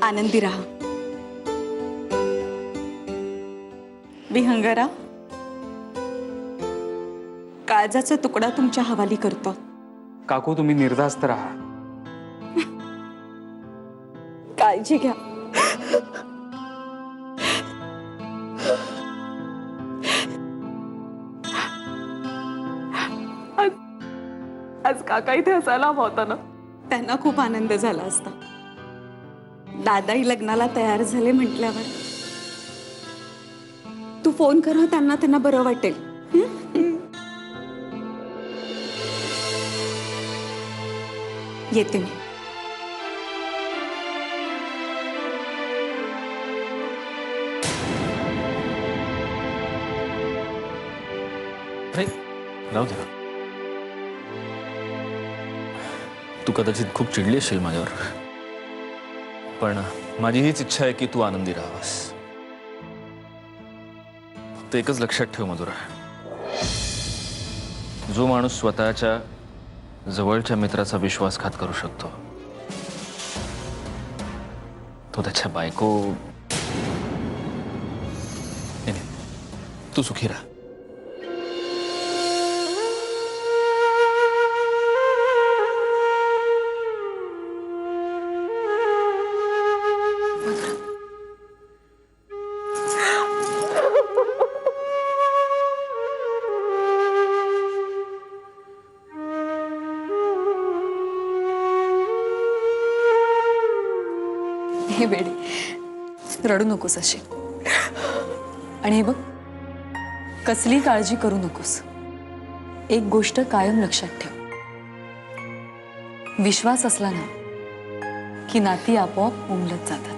आनंदी राहा। विहंगरा, काळजाचा तुकडा तुमच्या हवाली करतो। काकू तुम्ही निर्धास्त राहा। काळजी घ्या। आज काका इथे असायला हवा होता ना। त्यांना खूप आनंद झाला असता। दादाही लग्नाला तयार झाले म्हटल्यावर तू फोन कर त्यांना, त्यांना बरं वाटेल। येते मी। नाही राहू दे। तू कदाचित खूप चिडली असेल माझ्यावर, पण माझी हीच इच्छा आहे की तू आनंदी राहावास। फक्त एकच लक्षात ठेव मधुरा, जो माणूस स्वतःच्या जवळच्या मित्राचा विश्वासघात करू शकतो तो त्याच्या बायको। नाही, तू सुखी राहा। हे बेडे, रडू नकोस अशी। आणि हे बघ, कसली काळजी करू नकोस। एक गोष्ट कायम लक्षात ठेव, विश्वास असला ना की नाती आपोआप उमलत जातात।